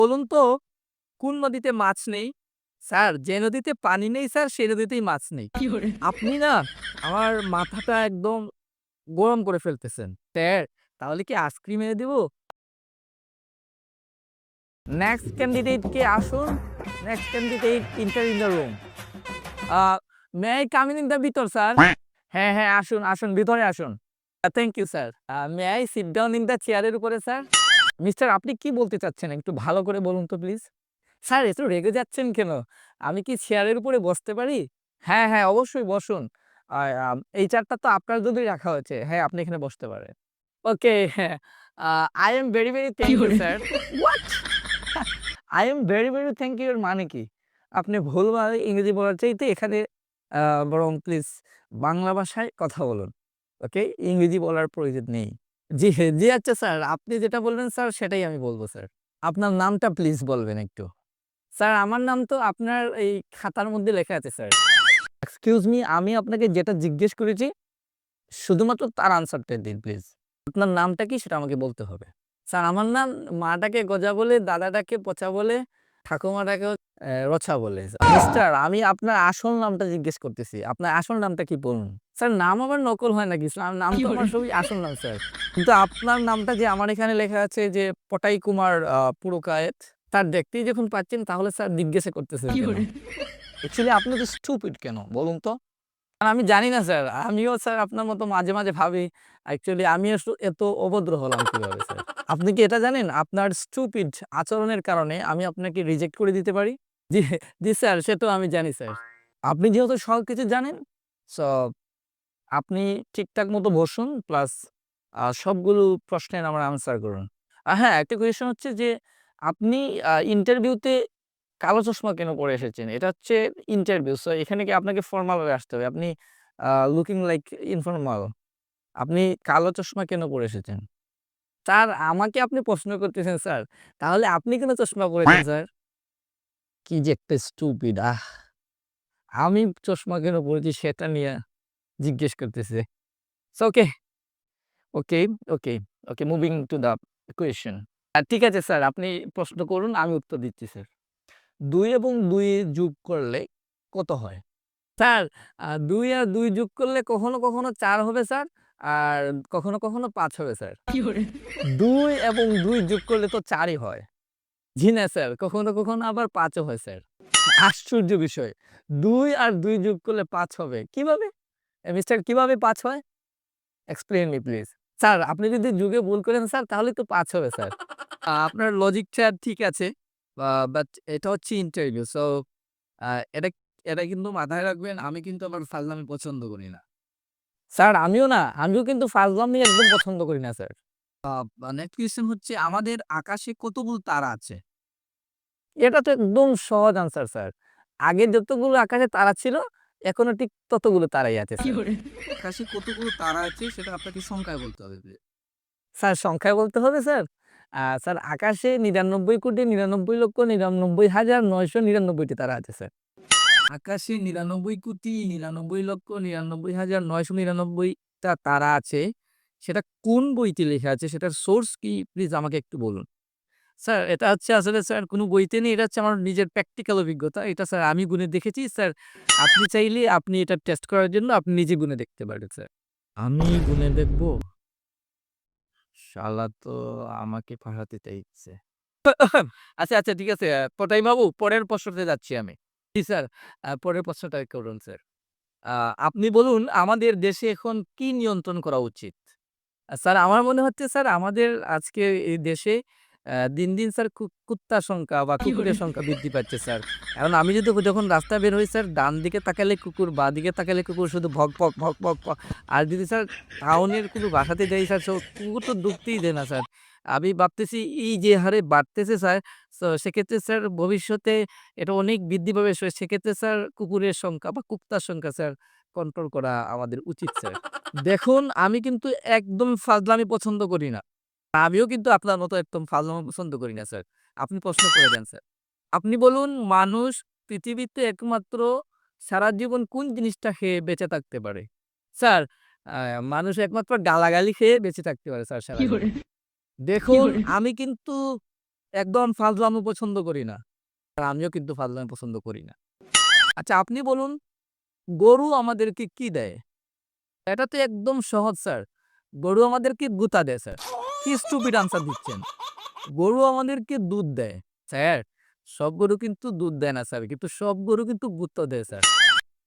বলুন তো কোন নদীতে মাছ নেই? স্যার যে নদীতে পানি নেই স্যার সেই নদীতেই মাছ নেই। আপনি না আমার মাথাটা একদম গরম করে ফেলতেছেন। স্যার তাহলে কি আইসক্রিম এনে দিব? নেক্সট ক্যান্ডিডেট কে আসুন। Next candidate enter in the room. Uh may I come in the ভিতর স্যার? হ্যাঁ, হ্যাঁ আসুন, আসুন ভিতরে আসুন। Thank you sir. May I sit down in the চেয়ারের উপরে স্যার? মিস্টার আপনি কি বলতে চাচ্ছেন একটু ভালো করে বলুন তো প্লিজ? স্যার এত রেগে যাচ্ছেন কেন? আমি কি চেয়ারের উপরে বসতে পারি? হ্যাঁ, হ্যাঁ অবশ্যই বসুন। এই চেয়ারটা তো আপনার জন্যই রাখা হয়েছে। হ্যাঁ, আপনি এখানে বসতে পারেন। ওকে হ্যাঁ। I am very, very thank you sir. What? I am very, very thank you এর মানে কি? আপনি ভুলভাল ইংরেজি বলার চাইতে এখানে আ বরং প্লিজ বাংলা ভাষায় কথা বলুন। ওকে? ইংরেজি বলার প্রয়োজন নেই। জি, জি আচ্ছা স্যার আপনি যেটা বলবেন স্যার সেটাই আমি বলব স্যার। আপনার নামটা প্লিজ বলবেন একটু। স্যার আমার নাম তো আপনার এই খাতার মধ্যে লেখা আছে স্যার। এক্সকিউজ মি আমি আপনাকে যেটা জিজ্ঞেস করেছি শুধুমাত্র তার আনসারটা দিন প্লিজ। আপনার নামটা কি সেটা আমাকে বলতে হবে। স্যার আমার নাম মাটাকে গজা বলে, দাদাটাকে পচা বলে, ঠাকুমাটাকে রচা বলে। মিস্টার আমি আপনার আসল নামটা জিজ্ঞেস করতেছি। আপনার আসল নামটা কি বলুন? স্যার নাম আবার নকল হয় নাকি? স্যার নাম তো আমার সবই আসল নাম স্যার। কিন্তু আপনার নামটা যে আমার এখানে লেখা আছে যে পটাই কুমার পুরকায়েত। স্যার দেখতেই যখন পাচ্ছেন তাহলে স্যার জিজ্ঞাসা করতেছেন কেন? অ্যাকচুয়ালি আপনি তো স্টুপিড কেন বলুন তো? আর আমি জানি না স্যার। আমিও স্যার আপনার মতো মাঝে, মাঝে ভাবি অ্যাকচুয়ালি আমিও এত অভদ্র হলাম কিভাবে স্যার? আপনি কি এটা জানেন? আপনার স্টুপিড আচরণের কারণে আমি আপনাকে রিজেক্ট করে দিতে পারি? জি, জি স্যার সে তো আমি জানি স্যার। আপনি যেহেতু সবকিছু জানেন সো আপনি ঠিকঠাক মতো বসুন প্লাস সবগুলো প্রশ্নের আমার আনসার করুন। হ্যাঁ, একটা কোয়েশ্চেন হচ্ছে যে আপনি ইন্টারভিউতে কালো চশমা কেন পরে এসেছেন? এটা হচ্ছে ইন্টারভিউ। সো এখানে কি আপনাকে ফরমাল হয়ে আসতে হবে? আপনি লুকিং লাইক ইনফরমাল। আপনি কালো চশমা কেন পরে এসেছেন? স্যার আমাকে আপনি প্রশ্ন করতেছেন স্যার। তাহলে আপনি কেন চশমা পড়েছেন স্যার? কি যে একটা স্টুপিড আমি চশমা কেন পড়েছি সেটা নিয়ে জিজ্ঞেস করতেছে। So okay, okay, okay, okay moving to the question. ঠিক আছে স্যার আপনি প্রশ্ন করুন আমি উত্তর দিচ্ছি স্যার। ২ এবং ২ যোগ করলে কত হয়? স্যার ২ আর ২ যোগ করলে কখনো, কখনো ৪ হবে স্যার। আর কখনো, কখনো ৫ হবে স্যার। ২ এবং ২ যোগ করলে তো ৪ ই হয়। জি না স্যার, কখনো, কখনো আবার ৫ ও হয় স্যার। আশ্চর্য বিষয়। ২ আর ২ যোগ করলে ৫ হবে। কিভাবে? মিস্টার কিভাবে ৫ হয়? Explain me please. স্যার আপনি যদি যোগে ভুল করেন স্যার তাহলে তো ৫ হবে স্যার। আপনার লজিকটা ঠিক আছে। বাট এটা হচ্ছে ইন্টারভিউ। সো আ এটা এটা কিন্তু মাথায় রাখবেন আমি কিন্তু আবার ফাজলামি পছন্দ করি না। স্যার আমিও না, আমিও কিন্তু ফাজলামি একদম পছন্দ করি না স্যার। নেক্সট কোয়েশ্চেন হচ্ছে আমাদের আকাশে কতগুলো তারা আছে? এটা তো একদম সহজ আনসার স্যার। আগে যতগুলো আকাশে তারা ছিল, এখনো ঠিক ততগুলো তারাই আছে স্যার। আকাশে কতগুলো তারা আছে সেটা আপনাকে সংখ্যায় বলতে হবে। স্যার সংখ্যায় বলতে হবে স্যার? স্যার আকাশে ৯৯,৯৯,৯৯,৯৯৯ টি তারা আছে স্যার। আকাশে ৯৯,৯৯,৯৯,৯৯৯ টা তারা আছে। সেটা কোন বইতে লেখা আছে? সেটার সোর্স কি প্লিজ আমাকে একটু বলুন। স্যার এটা হচ্ছে আসলে স্যার কোন বইতে নেই। এটা হচ্ছে আমার নিজের প্র্যাকটিক্যাল অভিজ্ঞতা। এটা স্যার আমি গুণে দেখেছি। স্যার আপনি চাইলে আপনি এটা টেস্ট করার জন্য আপনি নিজে গুণে দেখতে পারেন স্যার। আমি গুণে দেখব? শালা তো আমাকে ফাঁসাতে চাইছে। আচ্ছা, আচ্ছা ঠিক আছে। পটাই বাবু পরের প্রশ্নতে যাচ্ছি আমি। জি স্যার, পরের প্রশ্নটা করুন স্যার। আ আপনি বলুন আমাদের দেশে এখন কি নিয়ন্ত্রণ করা উচিত? স্যার আমার মনে হচ্ছে স্যার আমাদের আজকে এই দেশে দিন, দিন স্যার কুত্তার সংখ্যা বা কুকুরের সংখ্যা বৃদ্ধি পাচ্ছে স্যার। এখন আমি যদি যখন রাস্তায় বের হই স্যার ডান দিকে তাকালে কুকুর, বাঁদিকে তাকালে কুকুর শুধু ভক, ভক, ভক, ভক, ভক। আর যদি স্যার টাউনের কোনো বাসাতে যাই স্যার কুকুর তো ঢুকতেই দেয় না স্যার। আমি ভাবতেছি এই যে হারে বাড়তেছে স্যার, সেক্ষেত্রে স্যার ভবিষ্যতে এটা অনেক বৃদ্ধি পাবে। সেক্ষেত্রে স্যার কুকুরের সংখ্যা বা কুত্তার সংখ্যা স্যার কন্ট্রোল করা আমাদের উচিত স্যার। দেখুন আমি কিন্তু একদম ফাজলামি পছন্দ করি না। আমিও কিন্তু আপনার মতো একদম ফাজলামো পছন্দ করি না স্যার। আপনি প্রশ্ন করে দেন স্যার। আপনি বলুন মানুষ পৃথিবীতে একমাত্র সারা জীবন কোন জিনিসটা খেয়ে বেঁচে থাকতে পারে? স্যার আ মানুষ একমাত্র গালাগালি খেয়ে বেঁচে থাকতে পারে স্যার সারা জীবন। দেখুন আমি কিন্তু একদম ফাজলামো পছন্দ করি না। আর আমিও কিন্তু ফাজলামো পছন্দ করি না। আচ্ছা আপনি বলুন, গরু আমাদেরকে কি দেয়? এটা তো একদম সহজ স্যার। গরু আমাদেরকে গুতা দেয় স্যার। কি স্টুপিড আনসার দিচ্ছেন? গরু আমাদেরকে দুধ দেয়। স্যার, সব গরু কিন্তু দুধ দেয় না স্যার। কিন্তু সব গরু কিন্তু গুঁতো দেয় স্যার।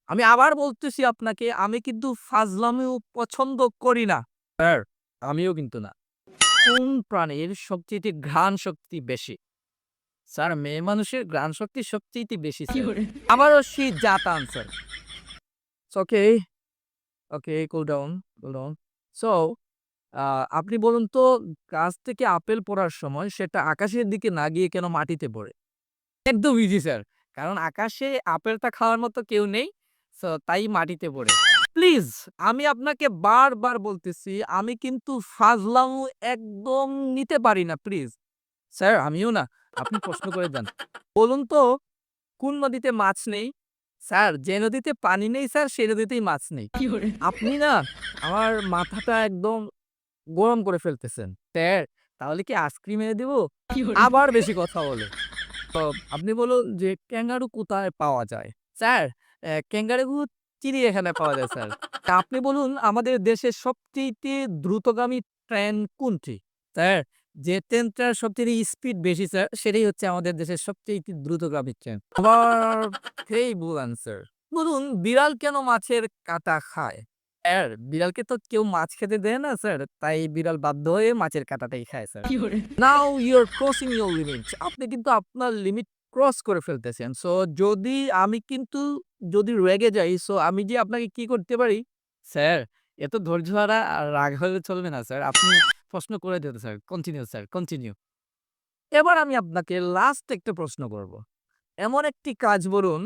আমি আবার বলতেছি আপনাকে, আমি কিন্তু ফাজলামিও পছন্দ করি না। স্যার, আমিও কিন্তু না। কোন প্রাণীর সবচাইতে ঘ্রাণ শক্তি বেশি? স্যার, মেয়ে মানুষের ঘ্রাণ শক্তি সবচাইতে বেশি স্যার। আবারও সেই জাত answer. Okay, okay, cool down, cool down. So আপনি বলুন তো, গাছ থেকে আপেল পড়ার সময় সেটা আকাশের দিকে না গিয়ে কেন মাটিতে পড়ে? একদম ইজি স্যার। কারণ আকাশে আপেলটা খাওয়ার মতো কেউ নেই। সো তাই মাটিতে পড়ে। প্লিজ, আমি আপনাকে বারবার বলতেছি, আমি কিন্তু ফাজলামো একদম নিতে পারি না প্লিজ। স্যার, আমিও না। আপনি প্রশ্ন করে যান। বলুন তো, কোন নদীতে মাছ নেই? স্যার, যে নদীতে পানি নেই স্যার, সে নদীতেই মাছ নেই। আপনি না আমার মাথাটা একদম গরম করে ফেলতেছেন। স্যার, তাহলে কি আইসক্রিম এনে দিব? আবার বেশি কথা বলে। তো আপনি বলুন যে ক্যাঙ্গারু কোথায় পাওয়া যায়? স্যার, ক্যাঙ্গারু চিড়িয়াখানায় পাওয়া যায় স্যার। তা আপনি বলুন আমাদের দেশের সবচাইতে দ্রুতগামী ট্রেন কোনটি? স্যার, যে ট্রেনটার সবচাইতে স্পিড বেশি স্যার, সেটাই হচ্ছে আমাদের দেশের সবচাইতে দ্রুতগামী ট্রেন। আবার সেই ভুল আনসার। বলুন বিড়াল কেন মাছের কাঁটা খায়? স্যার, বিড়ালকে তো কেউ মাছ খেতে দেয় না স্যার, তাই বিড়াল বাধ্য হয়ে মাছের কাঁটাটাই খায় sir. Now you are crossing your limit. আপনি কিন্তু আপনার লিমিট ক্রস করে ফেলতেছেন। সো যদি আমি কিন্তু যদি রেগে যাই, সো আমি যে আপনাকে কি করতে পারি? স্যার, এত ধৈর্য হারা আর রাগ হলে চলবে না স্যার। আপনি প্রশ্ন করে দিতে স্যার। Continue sir, continue. এবার আমি আপনাকে লাস্ট একটা প্রশ্ন করব। এমন একটি কাজ বলুন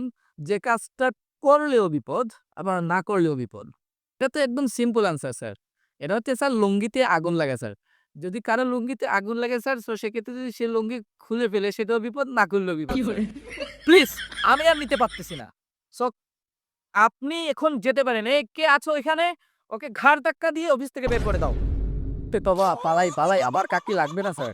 যে কাজটা করলেও বিপদ, আবার না করলেও বিপদ। এটা তো একদম সিম্পল আনসার স্যার। এটা হচ্ছে স্যার লুঙ্গিতে আগুন লাগা স্যার। যদি কারো লুঙ্গিতে আগুন লাগে স্যার, সো সেক্ষেত্রে যদি সে লুঙ্গি খুলে ফেলে সেটাও বিপদ, না খুললেও বিপদ স্যার। প্লিজ, আমি আর নিতে পারতেছি না। সো আপনি এখন যেতে পারেন। এই কে আছো এখানে? ওকে ঘাড় ধাক্কা দিয়ে অফিস থেকে বের করে দাও। তে তবা পালাই, পালাই আবার কাকি লাগবে না স্যার।